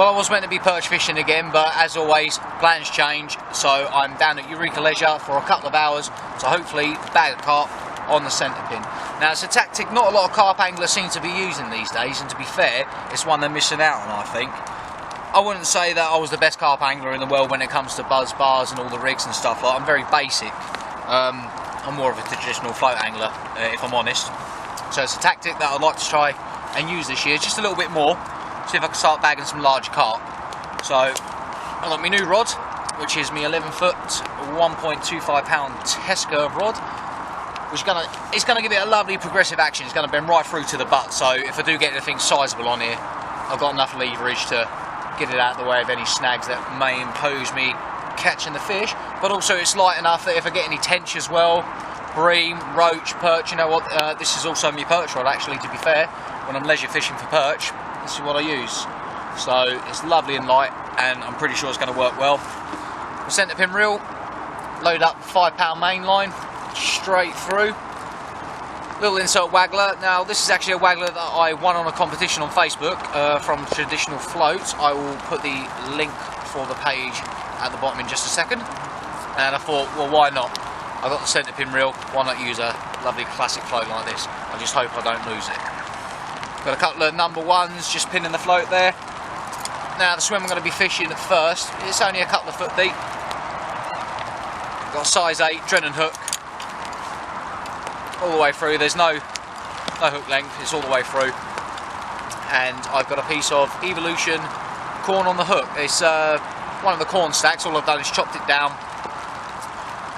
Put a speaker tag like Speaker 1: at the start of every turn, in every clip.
Speaker 1: Well, I was meant to be perch fishing again, but as always, plans change. So I'm down at Eureka Leisure for a couple of hours to hopefully bag a carp on the centerpin. Now, it's a tactic not a lot of carp anglers seem to be using these days, and to be fair, it's one they're missing out on, I think. I wouldn't say that I was the best carp angler in the world when it comes to buzz bars and all the rigs and stuff. Like, I'm very basic. I'm more of a traditional float angler, if I'm honest. So it's a tactic that I'd like to try and use this year, just a little bit more. See if I can start bagging some large carp. So I've got my new rod, which is my 11 foot 1.25 pound test curve rod, which is gonna give it a lovely progressive action. It's gonna bend right through to the butt, so if I do get anything sizable on here, I've got enough leverage to get it out of the way of any snags that may impose me catching the fish. But also it's light enough that if I get any tench as well, bream, roach, perch, you know what, this is also my perch rod actually, to be fair. When I'm leisure fishing for perch, this is what I use. So it's lovely and light, and I'm pretty sure it's going to work well. The centerpin reel, load up 5 pound main line, straight through. Little insert waggler. Now this is actually a waggler that I won on a competition on Facebook from Traditional Floats. I will put the link for the page at the bottom in just a second. And I thought, well, why not? I've got the centerpin reel, why not use a lovely classic float like this? I just hope I don't lose it. Got a couple of number ones just pinning the float there. Now the swim I'm going to be fishing at first, it's only a couple of foot deep. Got a size 8 Drennan hook all the way through. There's no hook length, it's all the way through. And I've got a piece of Evolution corn on the hook. It's one of the corn stacks. All I've done is chopped it down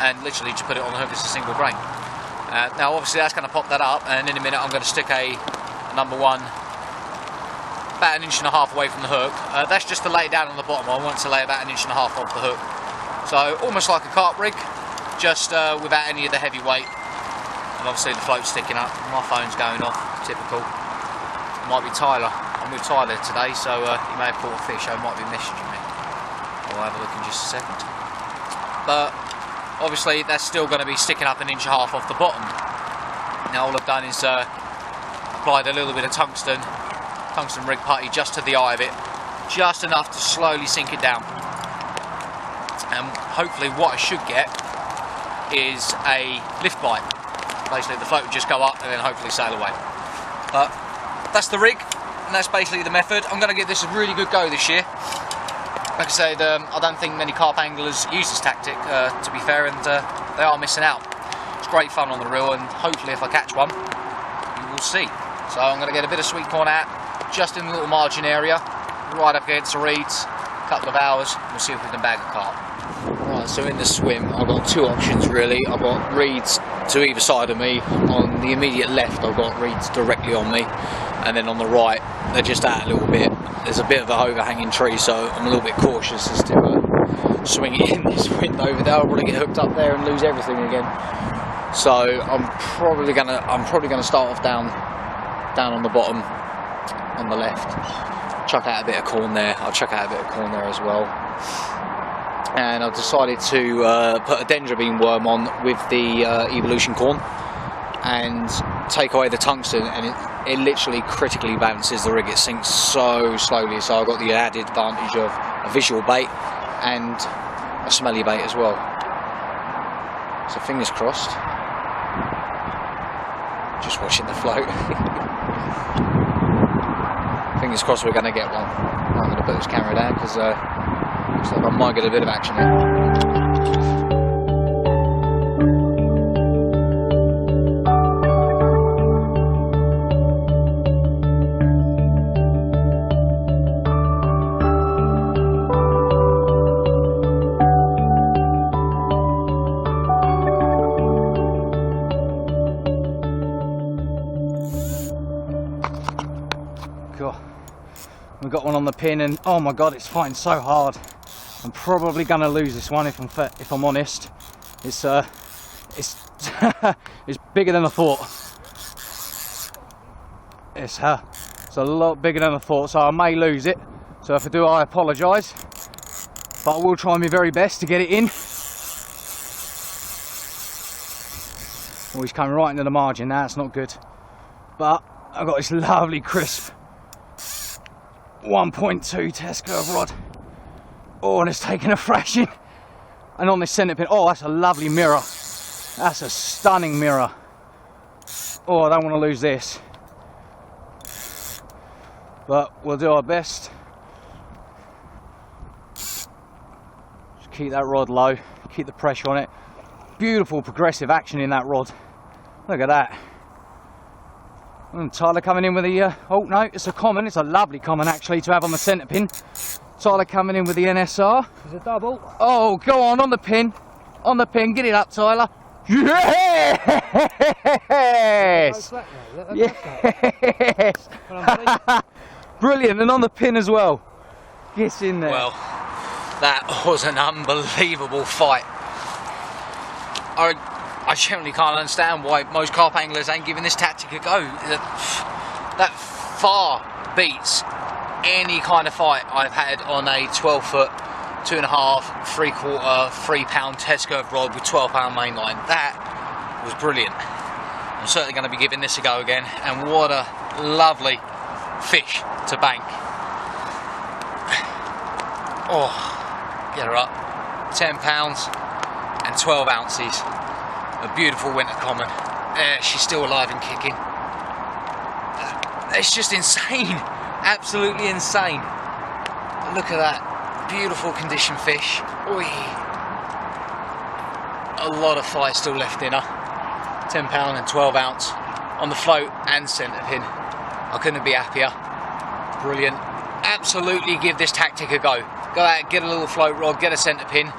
Speaker 1: and literally just put it on the hook. It's a single grain. Now obviously that's going to pop that up, and in a minute I'm going to stick a number one about 1.5 inches away from the hook. That's just to lay it down on the bottom. I want to lay about 1.5 inches off the hook. So almost like a carp rig, just without any of the heavy weight. And obviously the float's sticking up. My phone's going off, typical. It might be Tyler. I'm with Tyler today, so he may have caught a fish, so he might be messaging me. I'll have a look in just a second. But obviously that's still going to be sticking up 1.5 inches off the bottom. Now all I've done is applied a little bit of tungsten rig putty just to the eye of it, just enough to slowly sink it down. And hopefully what I should get is a lift bite. Basically the float would just go up and then hopefully sail away. But that's the rig, and that's basically the method. I'm going to give this a really good go this year. Like I said, I don't think many carp anglers use this tactic, to be fair, and they are missing out. It's great fun on the reel, and hopefully if I catch one, you will see. So I'm going to get a bit of sweet corn out, just in the little margin area, right up against the reeds, a couple of hours, we'll see if we can bag a carp. Right, so in the swim, I've got two options really. I've got reeds to either side of me. On the immediate left, I've got reeds directly on me, and then on the right, they're just out a little bit. There's a bit of an overhanging tree, so I'm a little bit cautious as to swing it in this wind over there. I'll probably get hooked up there and lose everything again. So I'm probably gonna start off down on the bottom on the left, chuck out a bit of corn there. I'll chuck out a bit of corn there as well, and I've decided to put a dendrobean worm on with the Evolution corn and take away the tungsten, and it literally critically balances the rig. It sinks so slowly, so I've got the added advantage of a visual bait and a smelly bait as well. So fingers crossed, just watching the float. Fingers crossed we're going to get one. I'm going to put this camera down because looks like I might get a bit of action here. Cool. We've got one on the pin, and oh my god, it's fighting so hard. I'm probably gonna lose this one if I'm honest. It's it's bigger than I thought. It's a lot bigger than I thought, so I may lose it. So if I do, I apologise, but I will try my very best to get it in. Oh, he's coming right into the margin now. It's not good, but I've got this lovely crisp
Speaker 2: 1.2 test curve rod. Oh, and it's taken a thrashing. And on this centerpin, oh, that's a lovely mirror. That's a stunning mirror. Oh, I don't want to lose this. But we'll do our best. Just keep that rod low, keep the pressure on it. Beautiful progressive action in that rod. Look at that. And Tyler coming in with the, oh no, it's a common. It's a lovely common actually to have on the centerpin. Tyler coming in with the NSR.
Speaker 3: It's a double.
Speaker 2: Oh, go on the pin. On the pin, get it up, Tyler. Yes! Yes! Brilliant, and on the pin as well. Get in there.
Speaker 1: Well, that was an unbelievable fight. I generally can't understand why most carp anglers ain't giving this tactic a go. That far beats any kind of fight I've had on a 12-foot, 2.5, 3/4, 3 pound test curve rod with 12 pound mainline. That was brilliant. I'm certainly going to be giving this a go again, and what a lovely fish to bank. Oh, get her up. 10 pounds and 12 ounces. A beautiful winter common. She's still alive and kicking. It's just insane. Absolutely insane. Look at that. Beautiful condition fish. Oi. A lot of fight still left in her. 10 pound and 12 ounce on the float and centerpin. I couldn't be happier. Brilliant. Absolutely give this tactic a go. Go out, get a little float rod, get a centerpin,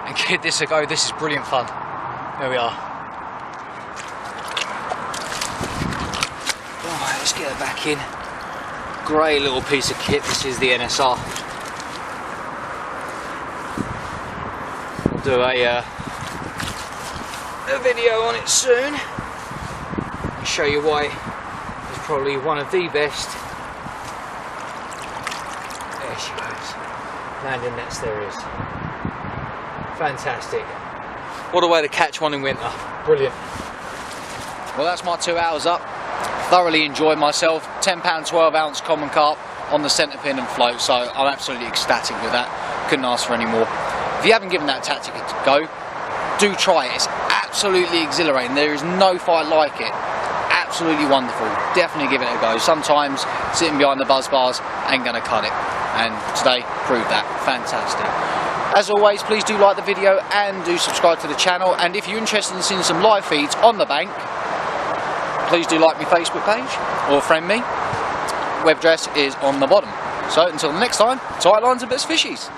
Speaker 1: and give this a go. This is brilliant fun. There we are. Alright, let's get her back in. Great little piece of kit. This is the NSR. We'll do a video on it soon. I'll show you why it's probably one of the best. There she goes. Landing nets, there is. Fantastic. What a way to catch one in winter. Brilliant. Well, that's my 2 hours up. Thoroughly enjoyed myself. 10 pound, 12 ounce common carp on the centerpin and float, so I'm absolutely ecstatic with that. Couldn't ask for any more. If you haven't given that tactic a go, do try it. It's absolutely exhilarating. There is no fight like it. Absolutely wonderful. Definitely give it a go. Sometimes sitting behind the buzz bars ain't gonna cut it, and today proved that. Fantastic. As always, please do like the video and do subscribe to the channel, and if you're interested in seeing some live feeds on the bank, please do like my Facebook page or friend me. Web address is on the bottom. So until the next time, tight lines and best fishies.